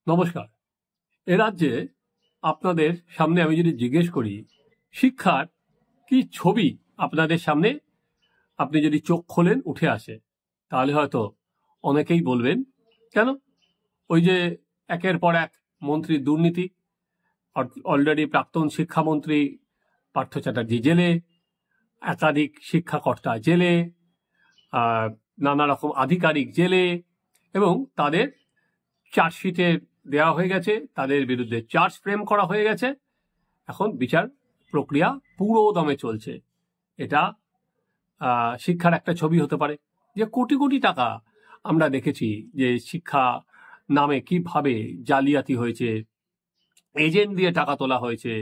নমস্কার। এ রাজ্যে আপনাদের সামনে আমি যদি জিজ্ঞেস করি শিক্ষার কি ছবি আপনাদের সামনে আপনি যদি চোখ খোলেন উঠে আসে, তাহলে হয়তো অনেকেই বলবেন কেন ওই যে একের পর এক মন্ত্রীর দুর্নীতি, অলরেডি প্রাক্তন শিক্ষামন্ত্রী পার্থ চ্যাটার্জি জেলে, একাধিক শিক্ষাকর্তা জেলে, নানা রকম আধিকারিক জেলে, এবং তাদের চার্জশিটে দেওয়া হয়ে গেছে, তাদের বিরুদ্ধে চার্জ ফ্রেম করা হয়ে গেছে, এখন বিচার প্রক্রিয়া পুরো দমে চলছে। এটা শিক্ষার একটা ছবি হতে পারে যে কোটি কোটি টাকা আমরা দেখেছি যে শিক্ষা নামে কিভাবে জালিয়াতি হয়েছে, এজেন্ট দিয়ে টাকা তোলা হয়েছে,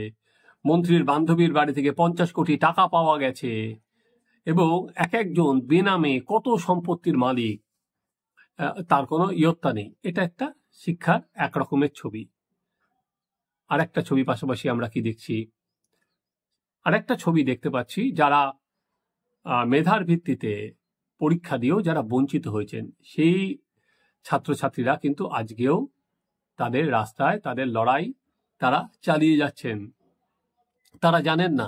মন্ত্রীর বান্ধবীর বাড়ি থেকে 50 কোটি টাকা পাওয়া গেছে, এবং এক একজন বেনামে কত সম্পত্তির মালিক, তার কোনো ইয়ত্তা নেই। এটা একটা শিক্ষার একরকমের ছবি। আর একটা ছবি পাশাপাশি আমরা কি দেখছি, আরেকটা ছবি দেখতে পাচ্ছি যারা মেধার ভিত্তিতে পরীক্ষা দিয়েও যারা বঞ্চিত হয়েছেন সেই ছাত্রছাত্রীরা কিন্তু আজকেও তাদের রাস্তায় তাদের লড়াই তারা চালিয়ে যাচ্ছেন। তারা জানেন না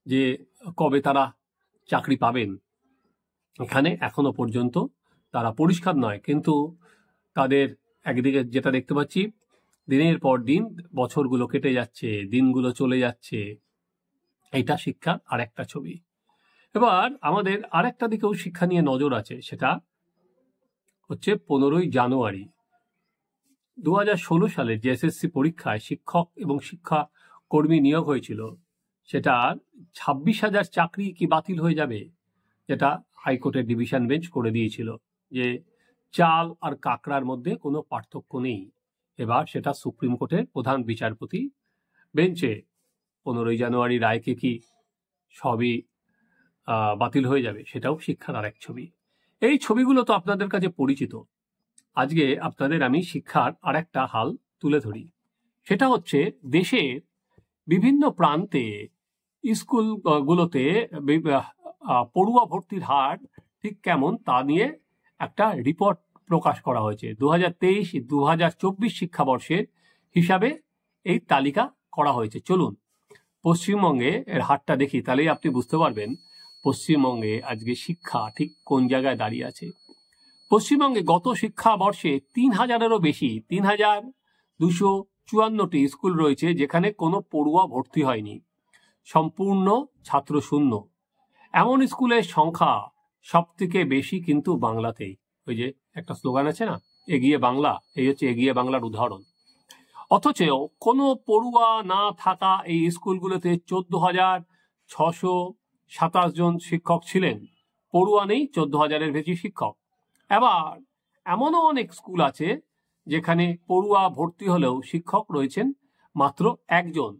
যে কবে তারা চাকরি পাবেন। এখানে এখনো পর্যন্ত তারা পরিষ্কার নয়, কিন্তু তাদের একদিকে যেটা দেখতে পাচ্ছি, দিনের পর দিন বছরগুলো কেটে যাচ্ছে, দিনগুলো চলে যাচ্ছে। এটা শিক্ষার আরেকটা ছবি। এবার আমাদের আরেকটা দিকেও শিক্ষা নিয়ে নজর আছে, সেটা হচ্ছে 15ই জানুয়ারি 2016 সালে যে এসএসসি পরীক্ষায় শিক্ষক এবং শিক্ষা কর্মী নিয়োগ হয়েছিল, সেটার 26,000 চাকরি কি বাতিল হয়ে যাবে, যেটা হাইকোর্টের ডিভিশন বেঞ্চ করে দিয়েছিল যে চাল আর কাকড়ার মধ্যে কোনো পার্থক্য নেই। এবার সেটা সুপ্রিম কোর্টের প্রধান বিচারপতি বেঞ্চে 15ই জানুয়ারি রায়কে কি সবই বাতিল হয়ে যাবে, সেটাও শিক্ষার আরেক ছবি। এই ছবিগুলো তো আপনাদের কাছে পরিচিত। আজকে আপনাদের আমি শিক্ষার আরেকটা হাল তুলে ধরি। সেটা হচ্ছে দেশের বিভিন্ন প্রান্তে স্কুলগুলোতে পড়ুয়া ভর্তির হার ঠিক কেমন তা নিয়ে একটা রিপোর্ট প্রকাশ করা হয়েছে। 2023-2024 শিক্ষাবর্ষের হিসাবে এই তালিকা করা হয়েছে। চলুন পশ্চিমবঙ্গে এর হারটা দেখি, তাহলেই আপনি বুঝতে পারবেন পশ্চিমবঙ্গে আজকে শিক্ষা ঠিক কোন জায়গায় দাঁড়িয়ে আছে। পশ্চিমবঙ্গে গত শিক্ষাবর্ষে 3,000-এরও বেশি 3,254টি স্কুল রয়েছে যেখানে কোনো পড়ুয়া ভর্তি হয়নি, সম্পূর্ণ ছাত্র শূন্য। এমন স্কুলের সংখ্যা সব থেকে বেশি কিন্তু বাংলাতেই। ওই যে একটা স্লোগান আছে না, এগিয়ে বাংলা, এই হচ্ছে এগিয়ে বাংলার উদাহরণ। অথচ কোনো পড়ুয়া না থাকা এই স্কুলগুলোতে 14,627 জন শিক্ষক ছিলেন। পড়ুয়া নেই 14,000-এর বেশি শিক্ষক। এবার এমনও অনেক স্কুল আছে যেখানে পড়ুয়া ভর্তি হলেও শিক্ষক রয়েছেন মাত্র একজন।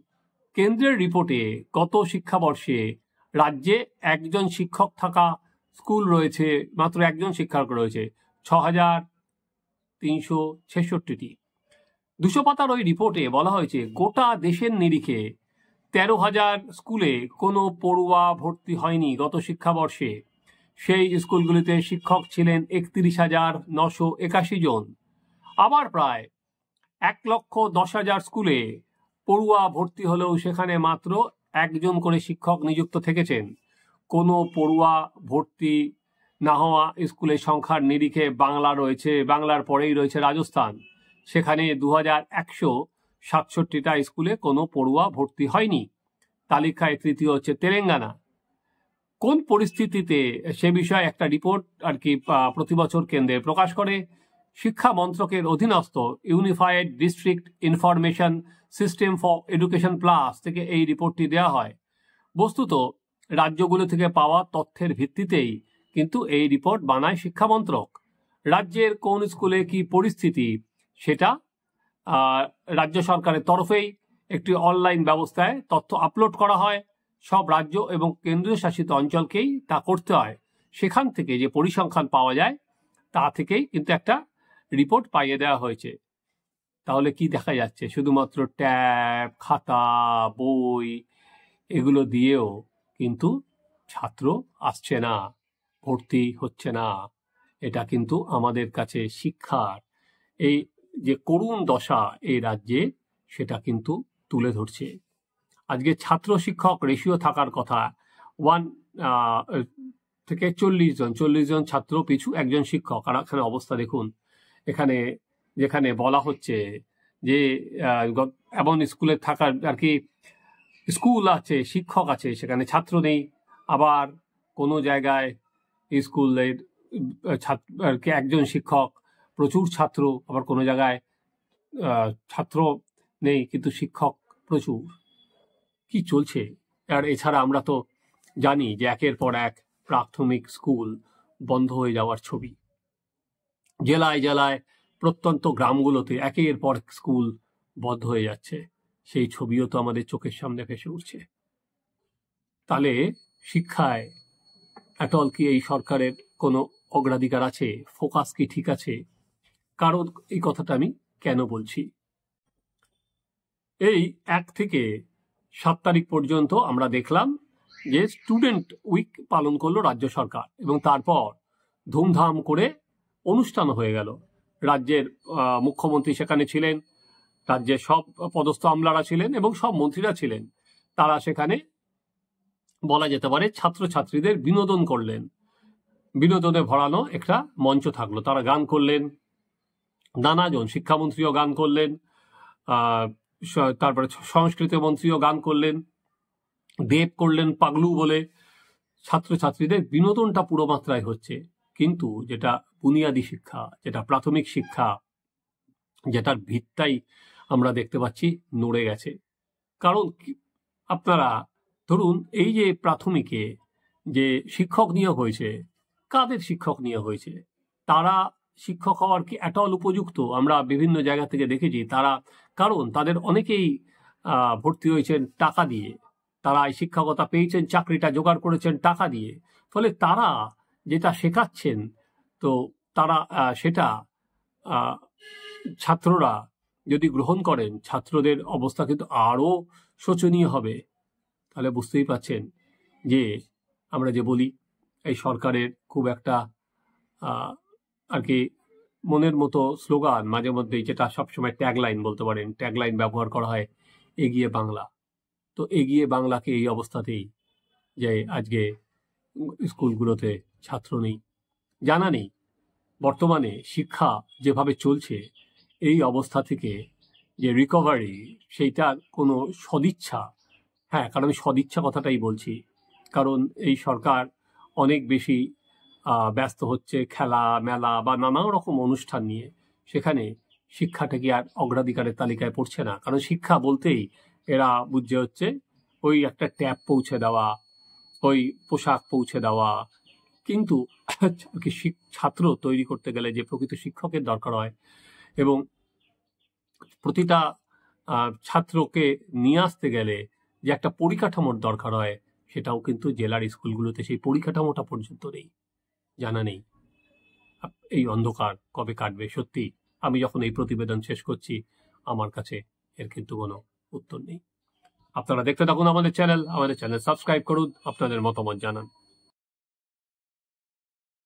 কেন্দ্রের রিপোর্টে গত শিক্ষাবর্ষে রাজ্যে একজন শিক্ষক থাকা স্কুল রয়েছে, মাত্র একজন শিক্ষক রয়েছে 6,366টি। 200 পাতার ওই রিপোর্টে বলা হয়েছে গোটা দেশের নিরিখে 13,000 স্কুলে কোনো পড়ুয়া ভর্তি হয়নি গত শিক্ষাবর্ষে। সেই স্কুলগুলিতে শিক্ষক ছিলেন 31,981 জন। আবার প্রায় 1,10,000 স্কুলে পড়ুয়া ভর্তি হলেও সেখানে মাত্র একজন করে শিক্ষক নিযুক্ত থেকেছেন। কোনো পড়ুয়া ভর্তি না হওয়া স্কুলের সংখ্যার নিরিখে বাংলা রয়েছে, বাংলার পরেই রয়েছে রাজস্থান, সেখানে 2,167টা স্কুলে কোনো পড়ুয়া ভর্তি হয়নি। তালিকায় তৃতীয় হচ্ছে তেলেঙ্গানা। কোন পরিস্থিতিতে সে বিষয়ে একটা রিপোর্ট আর কি প্রতি বছর কেন্দ্রে প্রকাশ করে শিক্ষা মন্ত্রকের অধীনস্থ unified district information system for education plus থেকে এই রিপোর্টটি দেওয়া হয়। বস্তুত রাজ্যগুলো থেকে পাওয়া তথ্যের ভিত্তিতেই কিন্তু এই রিপোর্ট বানায় শিক্ষা মন্ত্রক। রাজ্যের কোন স্কুলে কি পরিস্থিতি সেটা রাজ্য সরকারের তরফেই একটি অনলাইন ব্যবস্থায় তথ্য আপলোড করা হয়। সব রাজ্য এবং কেন্দ্রীয় শাসিত অঞ্চলকেই তা করতে হয়। সেখান থেকে যে পরিসংখ্যান পাওয়া যায় তা থেকেই কিন্তু একটা রিপোর্ট পাইয়ে দেওয়া হয়েছে। তাহলে কি দেখা যাচ্ছে, শুধুমাত্র ট্যাব, খাতা, বই এগুলো দিয়েও কিন্তু ছাত্র আসছে না, ভর্তি হচ্ছে না। এটা কিন্তু আমাদের কাছে শিক্ষার এই যে করুণ দশা এই রাজ্যে সেটা কিন্তু তুলে ধরছে। আজকে ছাত্র শিক্ষক রেশিও থাকার কথা 1 থেকে 40 জন ছাত্র পিছু একজন শিক্ষক। আর এখানে অবস্থা দেখুন, এখানে যেখানে বলা হচ্ছে যে এমন স্কুলে থাকার আর কি স্কুল আছে, শিক্ষক আছে, সেখানে ছাত্র নেই। আবার কোনো জায়গায় স্কুলের একজন শিক্ষক, প্রচুর ছাত্র। আবার কোনো জায়গায় ছাত্র নেই কিন্তু শিক্ষক প্রচুর। কি চলছে? আর এছাড়া আমরা তো জানি যে একের পর এক প্রাথমিক স্কুল বন্ধ হয়ে যাওয়ার ছবি। জেলায় জেলায় প্রত্যন্ত গ্রামগুলোতে একের পর স্কুল বন্ধ হয়ে যাচ্ছে, সেই ছবিও তো আমাদের চোখের সামনে ভেসে উঠছে। তাহলে শিক্ষায় এটল কি এই সরকারের কোনো অগ্রাধিকার আছে? ফোকাস কি ঠিক আছে? কারণ এই কথাটা আমি কেন বলছি, এই 1 থেকে 7 তারিখ পর্যন্ত আমরা দেখলাম যে স্টুডেন্ট উইক পালন করলো রাজ্য সরকার, এবং তারপর ধুমধাম করে অনুষ্ঠান হয়ে গেল। রাজ্যের মুখ্যমন্ত্রী সেখানে ছিলেন, রাজ্যের সব পদস্থ আমলারা ছিলেন এবং সব মন্ত্রীরা ছিলেন। তারা সেখানে বলা যেতে পারে ছাত্রছাত্রীদের বিনোদন করলেন, বিনোদনে ভরানো একটা মঞ্চ থাকলো। তারা গান করলেন, নানাজন, শিক্ষামন্ত্রীও গান করলেন, তারপরে সংস্কৃতি মন্ত্রীও গান করলেন, দেব করলেন পাগলু বলে। ছাত্রছাত্রীদের বিনোদনটা পুরো মাত্রায় হচ্ছে, কিন্তু যেটা বুনিয়াদী শিক্ষা, যেটা প্রাথমিক শিক্ষা, যেটার ভিতটাই আমরা দেখতে পাচ্ছি নড়ে গেছে। কারণ আপনারা ধরুন, এই যে প্রাথমিকে যে শিক্ষক নিয়োগ হয়েছে, কাদের শিক্ষক নিয়োগ হয়েছে? তারা শিক্ষক হওয়ার কি এটল উপযুক্ত? আমরা বিভিন্ন জায়গা থেকে দেখেছি তারা, কারণ তাদের অনেকেই ভর্তি হয়েছেন টাকা দিয়ে, তারা এই শিক্ষকতা পেয়েছেন, চাকরিটা জোগাড় করেছেন টাকা দিয়ে। ফলে তারা যেটা শেখাচ্ছেন, তো তারা সেটা ছাত্ররা যদি গ্রহণ করেন, ছাত্রদের অবস্থা কিন্তু আরো শোচনীয় হবে। তাহলে বুঝতেই পাচ্ছেন যে আমরা যে বলি এই সরকারের খুব একটা আর কি মনের মতো স্লোগান মাঝে মধ্যেই, যেটা সবসময় ট্যাগলাইন বলতে পারেন, ট্যাগলাইন ব্যবহার করা হয়, এগিয়ে বাংলা। তো এগিয়ে বাংলাকে এই অবস্থাতেই যে আজকে স্কুলগুলোতে ছাত্র নেই, জানা নেই। বর্তমানে শিক্ষা যেভাবে চলছে, এই অবস্থা থেকে যে রিকভারি, সেইটা কোনো সদিচ্ছা, হ্যাঁ, কারণ আমি সদিচ্ছা কথাটাই বলছি, কারণ এই সরকার অনেক বেশি ব্যস্ত হচ্ছে খেলা মেলা বা নানা রকম অনুষ্ঠান নিয়ে। সেখানে শিক্ষাটা কি আর অগ্রাধিকারের তালিকায় পড়ছে না। কারণ শিক্ষা বলতেই এরা বুঝছে হচ্ছে ওই একটা ট্যাব পৌঁছে দেওয়া, ওই পোশাক পৌঁছে দেওয়া। কিন্তু ছাত্র তৈরি করতে গেলে যে প্রকৃত শিক্ষকের দরকার হয়, এবং প্রতিটা ছাত্রকে নিয়ে আসতে গেলে যে একটা পরিকাঠামোর দরকার হয়, সেটাও কিন্তু জেলার স্কুলগুলোতে সেই পরিকাঠামোটা পর্যন্ত নেই, জানা নেই। এই অন্ধকার কবে কাটবে? সত্যি আমি যখন এই প্রতিবেদন শেষ করছি, আমার কাছে এর কিন্তু কোনো উত্তর নেই। আপনারা দেখতে থাকুন আমাদের চ্যানেল সাবস্ক্রাইব করুন, আপনাদের মতামত জানান।